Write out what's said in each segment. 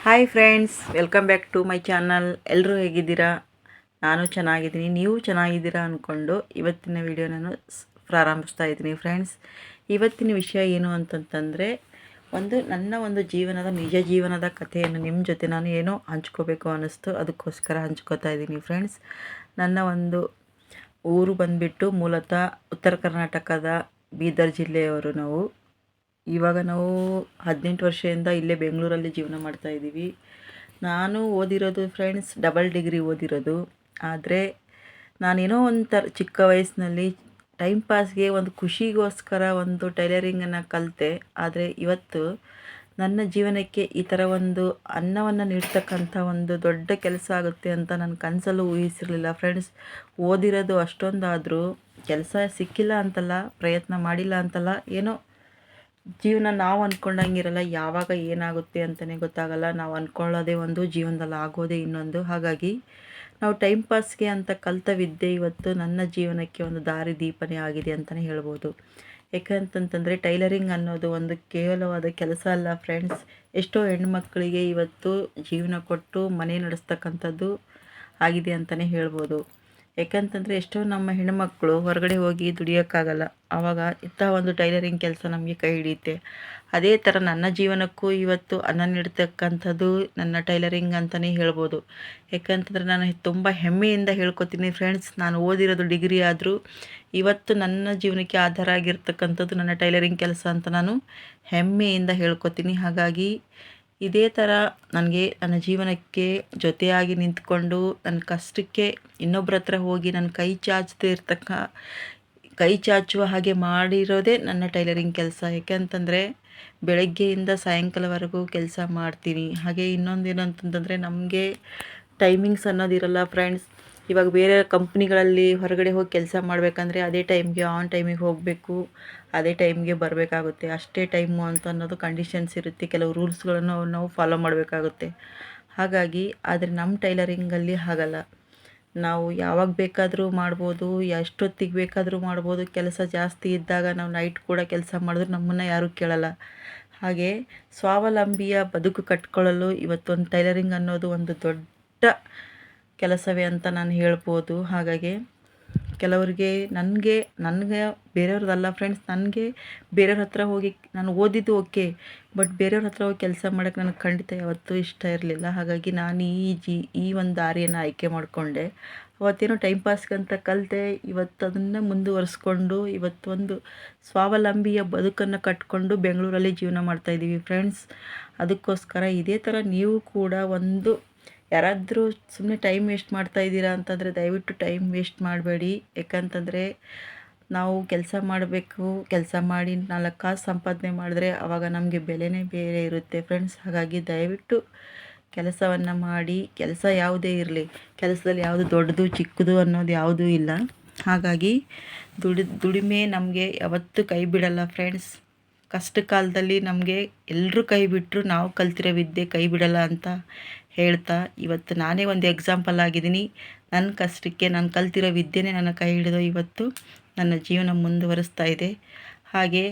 Hi friends, welcome back to my channel. ಎಲ್ಲರೂ ಹೇಗಿದ್ದೀರಾ? ನಾನು ಚೆನ್ನಾಗಿದ್ದೀನಿ, ನೀವು ಚೆನ್ನಾಗಿದ್ದೀರಾ ಅಂದ್ಕೊಂಡು ಇವತ್ತಿನ ವಿಡಿಯೋ ನಾನು ಪ್ರಾರಂಭಿಸ್ತಾ ಇದ್ದೀನಿ. ಫ್ರೆಂಡ್ಸ್, ಇವತ್ತಿನ ವಿಷಯ ಏನು ಅಂತಂತಂದರೆ ನನ್ನ ಒಂದು ನಿಜ ಜೀವನದ ಕಥೆಯನ್ನು ನಿಮ್ಮ ಜೊತೆ ನಾನು ಏನೋ ಹಂಚ್ಕೋಬೇಕು ಅನ್ನಿಸ್ತು, ಅದಕ್ಕೋಸ್ಕರ ಹಂಚ್ಕೋತಾ ಇದ್ದೀನಿ. ಫ್ರೆಂಡ್ಸ್, ನನ್ನ ಒಂದು ಊರು ಬಂದುಬಿಟ್ಟು ಮೂಲತಃ ಉತ್ತರ ಕರ್ನಾಟಕದ ಬೀದರ್ ಜಿಲ್ಲೆಯವರು. ಇವಾಗ ನಾವು 18 ವರ್ಷದಿಂದ ಇಲ್ಲೇ ಬೆಂಗಳೂರಲ್ಲಿ ಜೀವನ ಮಾಡ್ತಾಯಿದ್ದೀವಿ. ನಾನು ಓದಿರೋದು ಫ್ರೆಂಡ್ಸ್ ಡಬಲ್ ಡಿಗ್ರಿ ಓದಿರೋದು. ಆದರೆ ನಾನೇನೋ ಒಂಥರ ಚಿಕ್ಕ ವಯಸ್ಸಿನಲ್ಲಿ ಟೈಮ್ ಪಾಸ್ಗೆ ಒಂದು ಖುಷಿಗೋಸ್ಕರ ಒಂದು ಟೈಲರಿಂಗನ್ನು ಕಲಿತೆ. ಆದರೆ ಇವತ್ತು ನನ್ನ ಜೀವನಕ್ಕೆ ಈ ಥರ ಒಂದು ಅನ್ನವನ್ನು ನೀಡ್ತಕ್ಕಂಥ ಒಂದು ದೊಡ್ಡ ಕೆಲಸ ಆಗುತ್ತೆ ಅಂತ ನಾನು ಕನಸಲ್ಲೂ ಊಹಿಸಿರಲಿಲ್ಲ. ಫ್ರೆಂಡ್ಸ್, ಓದಿರೋದು ಅಷ್ಟೊಂದಾದರೂ ಕೆಲಸ ಸಿಕ್ಕಿಲ್ಲ ಅಂತಲ್ಲ, ಪ್ರಯತ್ನ ಮಾಡಿಲ್ಲ ಅಂತಲ್ಲ, ಏನೋ ಜೀವನ ನಾವು ಅಂದ್ಕೊಂಡಂಗಿರಲ್ಲ. ಯಾವಾಗ ಏನಾಗುತ್ತೆ ಅಂತಲೇ ಗೊತ್ತಾಗಲ್ಲ. ನಾವು ಅಂದ್ಕೊಳ್ಳೋದೇ ಒಂದು, ಜೀವನದಲ್ಲಿ ಆಗೋದೇ ಇನ್ನೊಂದು. ಹಾಗಾಗಿ ನಾವು ಟೈಮ್ ಪಾಸ್ಗೆ ಅಂತ ಕಲಿತ ವಿದ್ಯೆ ಇವತ್ತು ನನ್ನ ಜೀವನಕ್ಕೆ ಒಂದು ದಾರಿ ದೀಪನೇ ಆಗಿದೆ ಅಂತಲೇ ಹೇಳ್ಬೋದು. ಯಾಕಂತಂತಂದರೆ ಟೈಲರಿಂಗ್ ಅನ್ನೋದು ಒಂದು ಕೇವಲವಾದ ಕೆಲಸ ಅಲ್ಲ ಫ್ರೆಂಡ್ಸ್. ಎಷ್ಟೋ ಹೆಣ್ಮಕ್ಳಿಗೆ ಇವತ್ತು ಜೀವನ ಕೊಟ್ಟು ಮನೆ ನಡೆಸ್ತಕ್ಕಂಥದ್ದು ಆಗಿದೆ ಅಂತಲೇ ಹೇಳ್ಬೋದು. ಯಾಕಂತಂದರೆ ಎಷ್ಟೋ ನಮ್ಮ ಹೆಣ್ಮಕ್ಳು ಹೊರಗಡೆ ಹೋಗಿ ದುಡಿಯೋಕ್ಕಾಗಲ್ಲ. ಆವಾಗ ಇಂಥ ಒಂದು ಟೈಲರಿಂಗ್ ಕೆಲಸ ನಮಗೆ ಕೈ ಹಿಡಿಯುತ್ತೆ. ಅದೇ ಥರ ನನ್ನ ಜೀವನಕ್ಕೂ ಇವತ್ತು ಅನ್ನ ನೀಡ್ತಕ್ಕಂಥದ್ದು ನನ್ನ ಟೈಲರಿಂಗ್ ಅಂತಲೇ ಹೇಳ್ಬೋದು. ಯಾಕಂತಂದರೆ ನಾನು ತುಂಬ ಹೆಮ್ಮೆಯಿಂದ ಹೇಳ್ಕೊತೀನಿ ಫ್ರೆಂಡ್ಸ್. ನಾನು ಓದಿರೋದು ಡಿಗ್ರಿ ಆದರೂ ಇವತ್ತು ನನ್ನ ಜೀವನಕ್ಕೆ ಆಧಾರ ಆಗಿರ್ತಕ್ಕಂಥದ್ದು ನನ್ನ ಟೈಲರಿಂಗ್ ಕೆಲಸ ಅಂತ ನಾನು ಹೆಮ್ಮೆಯಿಂದ ಹೇಳ್ಕೊತೀನಿ. ಹಾಗಾಗಿ ಇದೇ ಥರ ನನಗೆ ನನ್ನ ಜೀವನಕ್ಕೆ ಜೊತೆಯಾಗಿ ನಿಂತ್ಕೊಂಡು ನನ್ನ ಕಷ್ಟಕ್ಕೆ ಇನ್ನೊಬ್ಬರ ಹತ್ರ ಹೋಗಿ ನನ್ನ ಕೈ ಚಾಚುವ ಹಾಗೆ ಮಾಡಿರೋದೇ ನನ್ನ ಟೈಲರಿಂಗ್ ಕೆಲಸ. ಯಾಕೆಂತಂದರೆ ಬೆಳಗ್ಗೆಯಿಂದ ಸಾಯಂಕಾಲವರೆಗೂ ಕೆಲಸ ಮಾಡ್ತೀನಿ. ಹಾಗೆ ಇನ್ನೊಂದೇನು ಅಂತಂತಂದರೆ ನಮಗೆ ಟೈಮಿಂಗ್ಸ್ ಅನ್ನೋದಿರಲ್ಲ ಫ್ರೆಂಡ್ಸ್. ಇವಾಗ ಬೇರೆ ಕಂಪ್ನಿಗಳಲ್ಲಿ ಹೊರಗಡೆ ಹೋಗಿ ಕೆಲಸ ಮಾಡಬೇಕಂದ್ರೆ ಅದೇ ಟೈಮ್ಗೆ ಆನ್ ಟೈಮಿಗೆ ಹೋಗಬೇಕು, ಅದೇ ಟೈಮ್ಗೆ ಬರಬೇಕಾಗುತ್ತೆ. ಅಷ್ಟೇ ಟೈಮು ಅಂತ ಅನ್ನೋದು ಕಂಡೀಷನ್ಸ್ ಇರುತ್ತೆ. ಕೆಲವು ರೂಲ್ಸ್ಗಳನ್ನು ನಾವು ಫಾಲೋ ಮಾಡಬೇಕಾಗುತ್ತೆ. ಹಾಗಾಗಿ ಆದರೆ ನಮ್ಮ ಟೈಲರಿಂಗಲ್ಲಿ ಹಾಗಲ್ಲ. ನಾವು ಯಾವಾಗ ಬೇಕಾದರೂ ಮಾಡ್ಬೋದು, ಎಷ್ಟೊತ್ತಿಗೆ ಬೇಕಾದರೂ ಮಾಡ್ಬೋದು. ಕೆಲಸ ಜಾಸ್ತಿ ಇದ್ದಾಗ ನಾವು ನೈಟ್ ಕೂಡ ಕೆಲಸ ಮಾಡಿದ್ರು ನಮ್ಮನ್ನು ಯಾರೂ ಕೇಳಲ್ಲ. ಹಾಗೆ ಸ್ವಾವಲಂಬಿಯ ಬದುಕು ಕಟ್ಕೊಳ್ಳಲು ಇವತ್ತೊಂದು ಟೈಲರಿಂಗ್ ಅನ್ನೋದು ಒಂದು ದೊಡ್ಡ ಕೆಲಸವೇ ಅಂತ ನಾನು ಹೇಳ್ಬೋದು. ಹಾಗಾಗಿ ಕೆಲವರಿಗೆ ನನಗೆ ಬೇರೆಯವ್ರದ್ದಲ್ಲ ಫ್ರೆಂಡ್ಸ್, ನನಗೆ ಬೇರೆಯವ್ರ ಹತ್ರ ಹೋಗಿ ನಾನು ಓದಿದ್ದು ಓಕೆ, ಬಟ್ ಬೇರೆಯವ್ರ ಹತ್ರ ಹೋಗಿ ಕೆಲಸ ಮಾಡೋಕ್ಕೆ ನನಗೆ ಖಂಡಿತ ಯಾವತ್ತೂ ಇಷ್ಟ ಇರಲಿಲ್ಲ. ಹಾಗಾಗಿ ನಾನು ಈ ಒಂದು ದಾರಿಯನ್ನು ಆಯ್ಕೆ ಮಾಡಿಕೊಂಡೆ. ಅವತ್ತೇನೋ ಟೈಮ್ ಪಾಸ್ಗಂತ ಕಲಿತೆ. ಇವತ್ತು ಅದನ್ನು ಮುಂದುವರಿಸ್ಕೊಂಡು ಇವತ್ತೊಂದು ಸ್ವಾವಲಂಬಿಯ ಬದುಕನ್ನು ಕಟ್ಕೊಂಡು ಬೆಂಗಳೂರಲ್ಲಿ ಜೀವನ ಮಾಡ್ತಾಯಿದ್ದೀವಿ ಫ್ರೆಂಡ್ಸ್. ಅದಕ್ಕೋಸ್ಕರ ಇದೇ ಥರ ನೀವು ಕೂಡ ಯಾರಾದರೂ ಸುಮ್ಮನೆ ಟೈಮ್ ವೇಸ್ಟ್ ಮಾಡ್ತಾಯಿದ್ದೀರಾ ಅಂತಂದರೆ ದಯವಿಟ್ಟು ಟೈಮ್ ವೇಸ್ಟ್ ಮಾಡಬೇಡಿ. ಯಾಕಂತಂದರೆ ನಾವು ಕೆಲಸ ಮಾಡಬೇಕು, ಕೆಲಸ ಮಾಡಿ 4 ಕಾಸು ಸಂಪಾದನೆ ಮಾಡಿದ್ರೆ ಆವಾಗ ನಮಗೆ ಬೆಲೆನೇ ಬೇರೆ ಇರುತ್ತೆ ಫ್ರೆಂಡ್ಸ್. ಹಾಗಾಗಿ ದಯವಿಟ್ಟು ಕೆಲಸವನ್ನು ಮಾಡಿ. ಕೆಲಸ ಯಾವುದೇ ಇರಲಿ, ಕೆಲಸದಲ್ಲಿ ಯಾವುದು ದೊಡ್ಡದು ಚಿಕ್ಕದು ಅನ್ನೋದು ಯಾವುದೂ ಇಲ್ಲ. ಹಾಗಾಗಿ ದುಡಿಮೆ ನಮಗೆ ಯಾವತ್ತೂ ಕೈ ಬಿಡಲ್ಲ ಫ್ರೆಂಡ್ಸ್. ಕಷ್ಟ ಕಾಲದಲ್ಲಿ ನಮಗೆ ಎಲ್ಲರೂ ಕೈ ಬಿಟ್ಟರು ನಾವು ಕಲ್ತಿರೋ ವಿದ್ಯೆ ಕೈ ಬಿಡಲ್ಲ ಅಂತ ಹೇಳ್ತಾ ಇವತ್ತು ನಾನೇ ಒಂದು ಎಕ್ಸಾಂಪಲ್ ಆಗಿದ್ದೀನಿ. ನನ್ನ ಕಷ್ಟಕ್ಕೆ ನಾನು ಕಲ್ತಿರೋ ವಿದ್ಯೆನೇ ನನ್ನ ಕೈ ಹಿಡಿದು ಇವತ್ತು ನನ್ನ ಜೀವನ ಮುಂದುವರಿಸ್ತಾ ಇದೆ. ಹಾಗೆ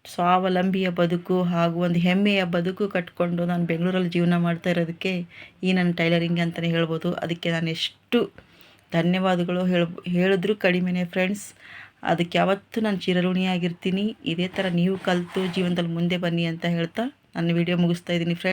ಸ್ವಾವಲಂಬಿಯ ಬದುಕು ಹಾಗೂ ಒಂದು ಹೆಮ್ಮೆಯ ಬದುಕು ಕಟ್ಕೊಂಡು ನಾನು ಬೆಂಗಳೂರಲ್ಲಿ ಜೀವನ ಮಾಡ್ತಾ ಇರೋದಕ್ಕೆ ಈ ನನ್ನ ಟೈಲರಿಂಗ್ ಅಂತಲೇ ಹೇಳ್ಬೋದು. ಅದಕ್ಕೆ ನಾನು ಎಷ್ಟು ಧನ್ಯವಾದಗಳು ಹೇಳಿದ್ರೂ ಕಡಿಮೆನೇ ಫ್ರೆಂಡ್ಸ್. ಅದಕ್ಕೆ ಯಾವತ್ತೂ ನಾನು ಚಿರಋಣಿಯಾಗಿರ್ತೀನಿ. ಇದೇ ಥರ ನೀವು ಕಲಿತು ಜೀವನದಲ್ಲಿ ಮುಂದೆ ಬನ್ನಿ ಅಂತ ಹೇಳ್ತಾ ನನ್ನ ವಿಡಿಯೋ ಮುಗಿಸ್ತಾ ಇದ್ದೀನಿ ಫ್ರೆಂಡ್ಸ್.